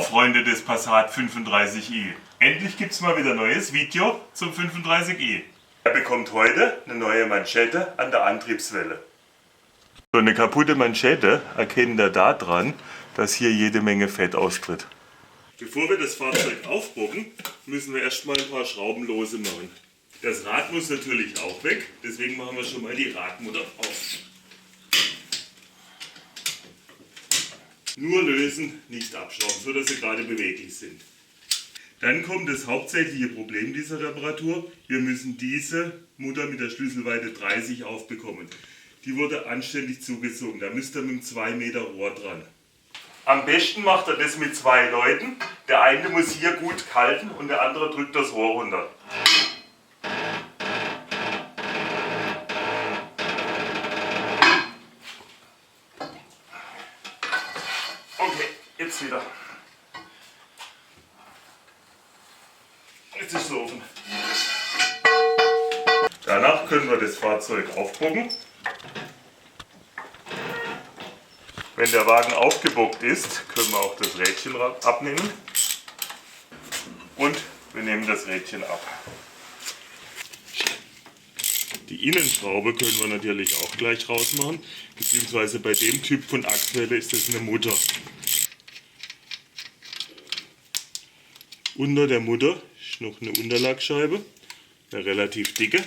Freunde des Passat 35i. Endlich gibt es mal wieder ein neues Video zum 35i. Er bekommt heute eine neue Manschette an der Antriebswelle. So eine kaputte Manschette erkennen wir daran, dass hier jede Menge Fett austritt. Bevor wir das Fahrzeug aufbocken, müssen wir erstmal ein paar Schrauben lose machen. Das Rad muss natürlich auch weg, deswegen machen wir schon mal die Radmutter auf. Nur lösen, nicht abschrauben, so dass sie gerade beweglich sind. Dann kommt das hauptsächliche Problem dieser Reparatur. Wir müssen diese Mutter mit der Schlüsselweite 30 aufbekommen. Die wurde anständig zugezogen, da müsst ihr mit einem 2 Meter Rohr dran. Am besten macht er das mit 2 Leuten. Der eine muss hier gut halten und der andere drückt das Rohr runter. Okay, jetzt wieder. Jetzt ist es offen. Danach können wir das Fahrzeug aufbocken. Wenn der Wagen aufgebockt ist, können wir auch das Rädchen abnehmen. Und wir nehmen das Rädchen ab. Die Innenschraube können wir natürlich auch gleich rausmachen, beziehungsweise bei dem Typ von Achswelle ist das eine Mutter. Unter der Mutter ist noch eine Unterlagscheibe, eine relativ dicke.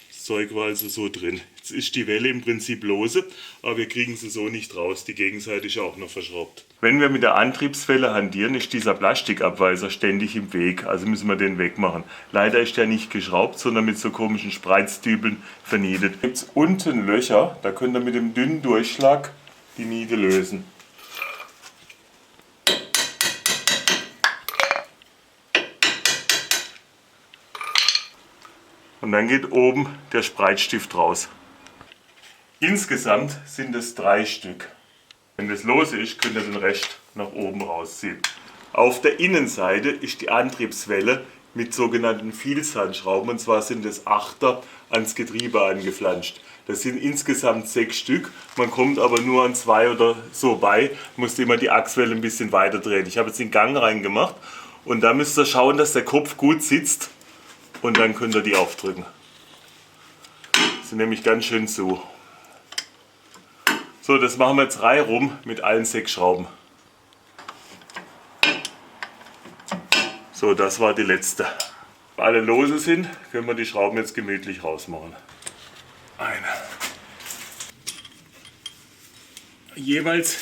Das Zeug war also so drin. Jetzt ist die Welle im Prinzip lose, aber wir kriegen sie so nicht raus. Die Gegenseite ist auch noch verschraubt. Wenn wir mit der Antriebswelle hantieren, ist dieser Plastikabweiser ständig im Weg, also müssen wir den wegmachen. Leider ist der nicht geschraubt, sondern mit so komischen Spreizdübeln vernietet. Gibt es unten Löcher, da könnt ihr mit dem dünnen Durchschlag die Niete lösen. Und dann geht oben der Spreizstift raus. Insgesamt sind es 3 Stück. Wenn das lose ist, könnt ihr den Rest nach oben rausziehen. Auf der Innenseite ist die Antriebswelle mit sogenannten Vielzahnschrauben, und zwar sind es 8er ans Getriebe angeflanscht. Das sind insgesamt 6 Stück, man kommt aber nur an 2 oder so bei, musst immer die Achswelle ein bisschen weiter drehen. Ich habe jetzt den Gang reingemacht und da müsst ihr schauen, dass der Kopf gut sitzt und dann könnt ihr die aufdrücken. Die sind nämlich ganz schön zu. So, das machen wir jetzt reihum mit allen 6 Schrauben. So, das war die letzte. Wenn alle lose sind, können wir die Schrauben jetzt gemütlich rausmachen. Eine. Jeweils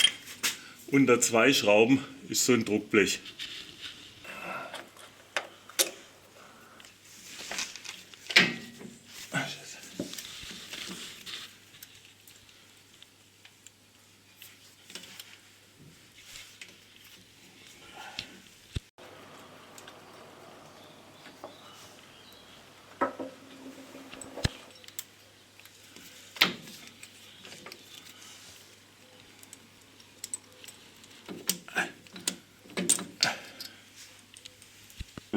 unter 2 Schrauben ist so ein Druckblech.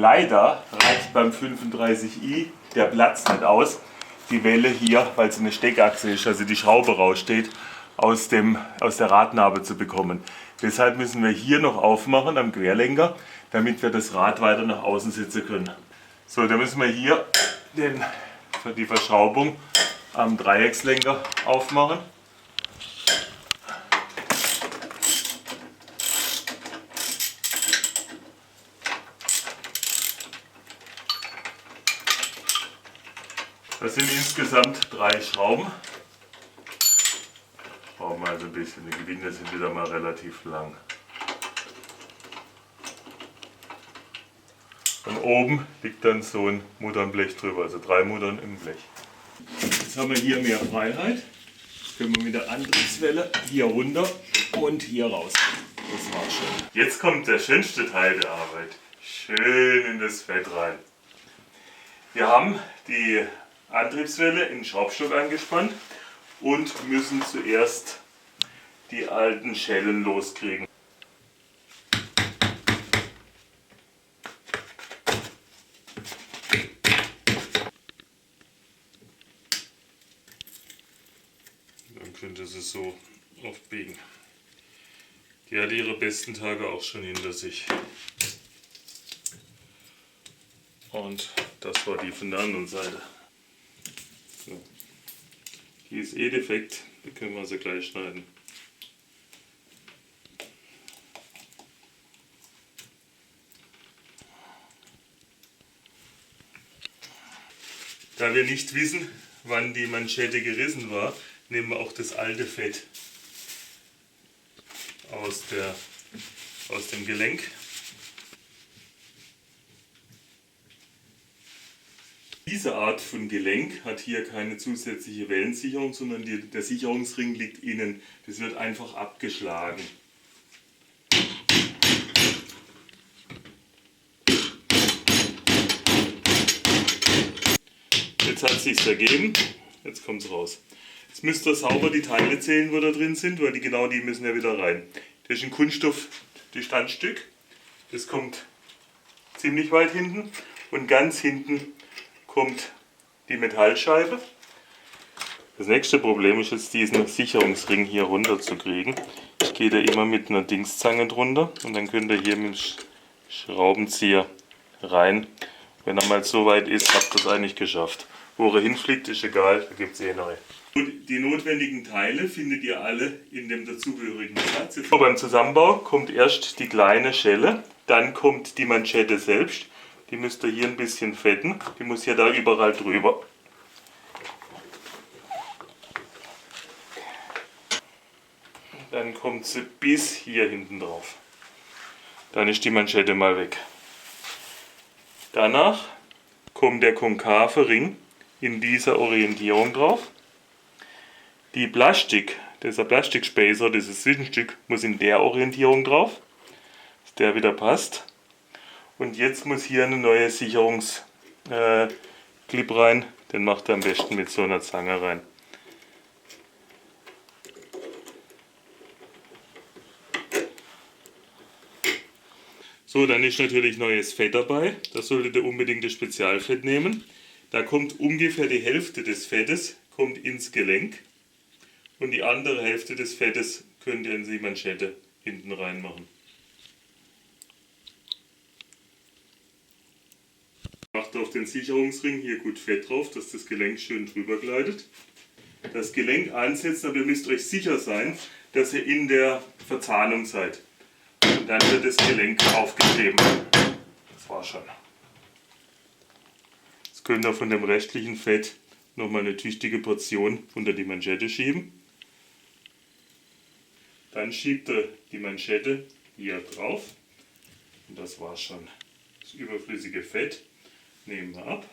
Leider reicht beim 35i der Platz nicht aus, die Welle hier, weil es eine Steckachse ist, also die Schraube raussteht, aus der Radnabe zu bekommen. Deshalb müssen wir hier noch aufmachen am Querlenker, damit wir das Rad weiter nach außen setzen können. So, da müssen wir hier die Verschraubung am Dreieckslenker aufmachen. Das sind insgesamt 3 Schrauben. Brauchen wir also ein bisschen. Die Gewinde sind wieder mal relativ lang. Und oben liegt dann so ein Mutternblech drüber, also 3 Muttern im Blech. Jetzt haben wir hier mehr Freiheit. Jetzt können wir mit der Antriebswelle hier runter und hier raus. Das war's schon. Jetzt kommt der schönste Teil der Arbeit. Schön in das Fett rein. Wir haben die Antriebswelle in den Schraubstock angespannt und müssen zuerst die alten Schellen loskriegen. Dann könnt ihr sie so aufbiegen. Die hatte ihre besten Tage auch schon hinter sich. Und das war die von der anderen Seite. So. Die ist eh defekt, die können wir sie gleich schneiden. Da wir nicht wissen, wann die Manschette gerissen war, nehmen wir auch das alte Fett aus dem Gelenk. Diese Art von Gelenk hat hier keine zusätzliche Wellensicherung, sondern der Sicherungsring liegt innen. Das wird einfach abgeschlagen. Jetzt hat es sich ergeben, jetzt kommt es raus. Jetzt müsst ihr sauber die Teile zählen, wo da drin sind, weil die müssen ja wieder rein. Das ist ein Kunststoff-Distanzstück, das kommt ziemlich weit hinten und ganz hinten kommt die Metallscheibe. Das nächste Problem ist jetzt, diesen Sicherungsring hier runter zu kriegen. Ich gehe da immer mit einer Dingszange drunter und dann könnt ihr hier mit dem Schraubenzieher rein. Wenn er mal so weit ist, habt ihr es eigentlich geschafft. Wo er hinfliegt, ist egal, da gibt es eh neue. Die notwendigen Teile findet ihr alle in dem dazugehörigen Satz. Beim Zusammenbau kommt erst die kleine Schelle, dann kommt die Manschette selbst. Die müsst ihr hier ein bisschen fetten, die muss hier da überall drüber. Dann kommt sie bis hier hinten drauf. Dann ist die Manschette mal weg. Danach kommt der konkave Ring in dieser Orientierung drauf. Dieser Plastikspacer, dieses Zwischenstück, muss in der Orientierung drauf, dass der wieder passt. Und jetzt muss hier eine neue Sicherungsclip rein. Den macht ihr am besten mit so einer Zange rein. So, dann ist natürlich neues Fett dabei. Da solltet ihr unbedingt das Spezialfett nehmen. Da kommt ungefähr die Hälfte des Fettes kommt ins Gelenk. Und die andere Hälfte des Fettes könnt ihr in die Manschette hinten reinmachen. Macht auf den Sicherungsring hier gut Fett drauf, dass das Gelenk schön drüber gleitet. Das Gelenk ansetzen, aber ihr müsst euch sicher sein, dass ihr in der Verzahnung seid. Und dann wird das Gelenk aufgeklebt. Das war schon. Jetzt könnt ihr von dem restlichen Fett nochmal eine tüchtige Portion unter die Manschette schieben. Dann schiebt ihr die Manschette hier drauf. Und das war's schon. Das überflüssige Fett nehmen wir ab.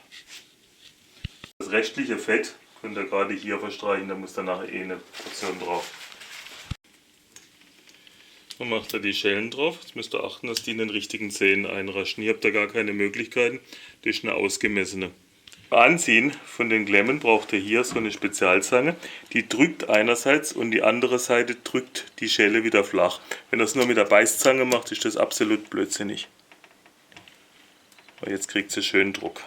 Das restliche Fett könnt ihr gerade hier verstreichen, da muss dann nachher eh eine Portion drauf. Dann macht ihr die Schellen drauf. Jetzt müsst ihr achten, dass die in den richtigen Zähnen einraschen. Ihr habt da gar keine Möglichkeiten, das ist eine ausgemessene. Beim Anziehen von den Klemmen braucht ihr hier so eine Spezialzange. Die drückt einerseits und die andere Seite drückt die Schelle wieder flach. Wenn ihr es nur mit der Beißzange macht, ist das absolut blödsinnig. Aber jetzt kriegt sie schön Druck.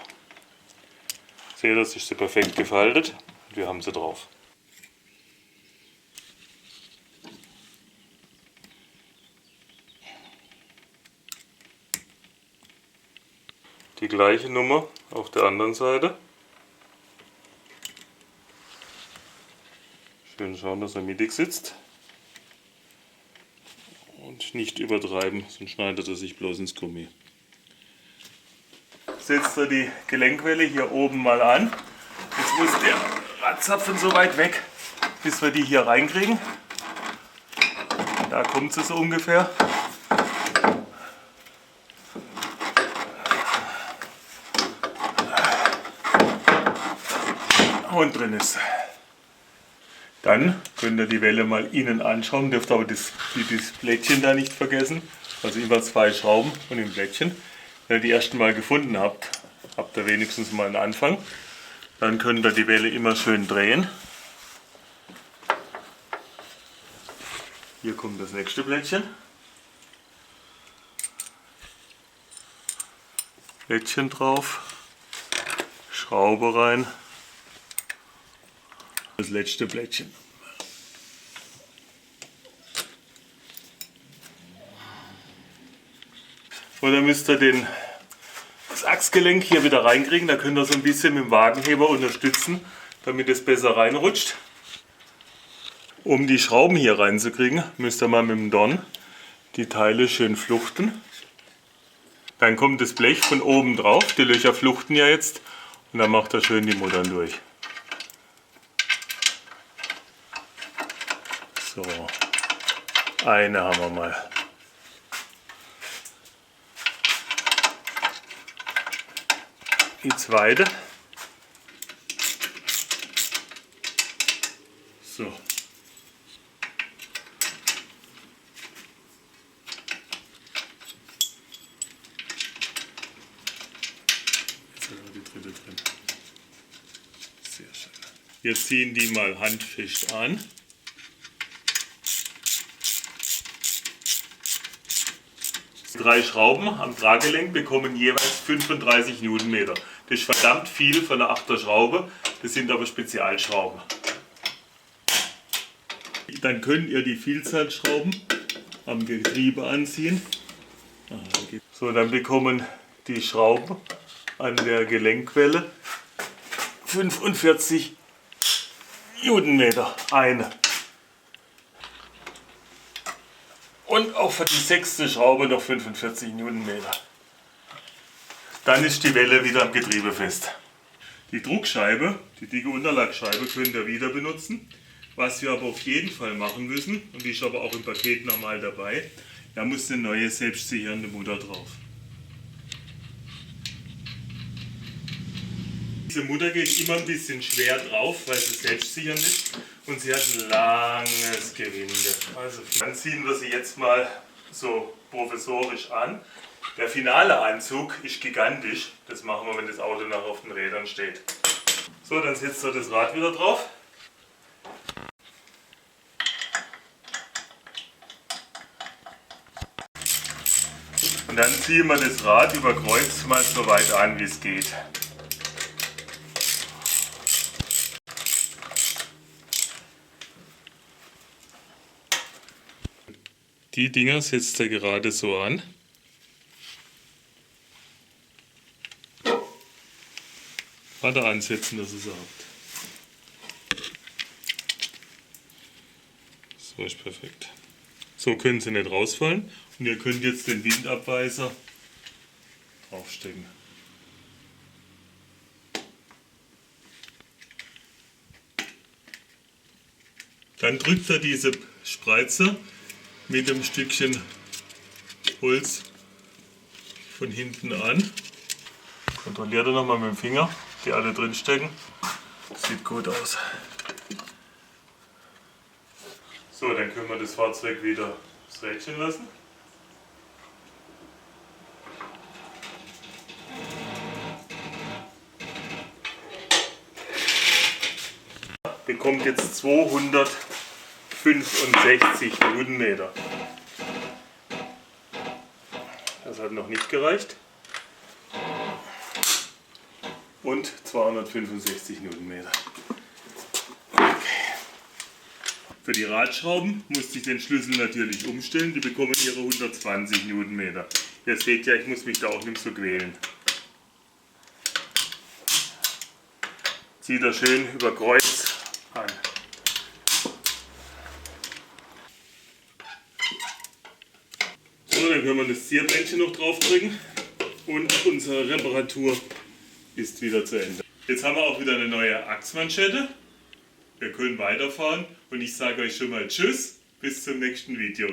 Seht ihr, das ist sie perfekt gefaltet und wir haben sie drauf. Die gleiche Nummer auf der anderen Seite. Schön schauen, dass er mittig sitzt. Und nicht übertreiben, sonst schneidet er sich bloß ins Gummi. Setzt er die Gelenkwelle hier oben mal an. Jetzt muss der Radzapfen so weit weg, bis wir die hier reinkriegen. Da kommt sie so ungefähr. Und drin ist sie. Dann könnt ihr die Welle mal innen anschauen, dürft aber das Blättchen da nicht vergessen. Also immer 2 Schrauben von dem Blättchen. Wenn ihr die ersten Mal gefunden habt, habt ihr wenigstens mal einen Anfang. Dann könnt ihr die Welle immer schön drehen. Hier kommt das nächste Blättchen. Blättchen drauf, Schraube rein. Das letzte Blättchen. Und dann müsst ihr das Achsgelenk hier wieder reinkriegen. Da könnt ihr so ein bisschen mit dem Wagenheber unterstützen, damit es besser reinrutscht. Um die Schrauben hier reinzukriegen, müsst ihr mal mit dem Dorn die Teile schön fluchten. Dann kommt das Blech von oben drauf. Die Löcher fluchten ja jetzt. Und dann macht er schön die Muttern durch. So, eine haben wir mal. Die zweite. So. Jetzt haben wir die dritte drin. Sehr schön. Wir ziehen die mal handfest an. Die 3 Schrauben am Traggelenk bekommen jeweils 35 Newtonmeter. Das ist verdammt viel von der 8er Schraube. Das sind aber Spezialschrauben. Dann könnt ihr die Vielzahlschrauben am Getriebe anziehen. So, dann bekommen die Schrauben an der Gelenkwelle 45 Newtonmeter eine. Und auch für die 6. Schraube noch 45 Newtonmeter. Dann ist die Welle wieder am Getriebe fest. Die Druckscheibe, die dicke Unterlagsscheibe, könnt ihr wieder benutzen. Was wir aber auf jeden Fall machen müssen, und die ist aber auch im Paket normal dabei, da muss eine neue selbstsichernde Mutter drauf. Diese Mutter geht immer ein bisschen schwer drauf, weil sie selbstsichernd ist und sie hat ein langes Gewinde. Also dann ziehen wir sie jetzt mal so provisorisch an. Der finale Anzug ist gigantisch. Das machen wir, wenn das Auto nachher auf den Rädern steht. So, dann setzt ihr das Rad wieder drauf. Und dann ziehen wir das Rad über Kreuz mal so weit an, wie es geht. Die Dinger setzt ihr gerade so an. Weiter ansetzen, dass ihr sie habt. So ist perfekt. So können sie nicht rausfallen. Und ihr könnt jetzt den Windabweiser draufstecken. Dann drückt ihr diese Spreizer mit einem Stückchen Holz von hinten an. Kontrolliert ihr nochmal mit dem Finger, die alle drin stecken. Sieht gut aus. So, dann können wir das Fahrzeug wieder das Rädchen lassen. Bekommt jetzt 265 Newtonmeter. Das hat noch nicht gereicht. Und 265 Newtonmeter. Okay. Für die Radschrauben musste ich den Schlüssel natürlich umstellen. Die bekommen ihre 120 Newtonmeter. Ihr seht ja, ich muss mich da auch nicht so quälen. Zieht er schön über Kreuz an. So, dann können wir das Zierbändchen noch drauf drücken und unsere Reparatur ist wieder zu Ende. Jetzt haben wir auch wieder eine neue Achsmanschette. Wir können weiterfahren und ich sage euch schon mal Tschüss, bis zum nächsten Video.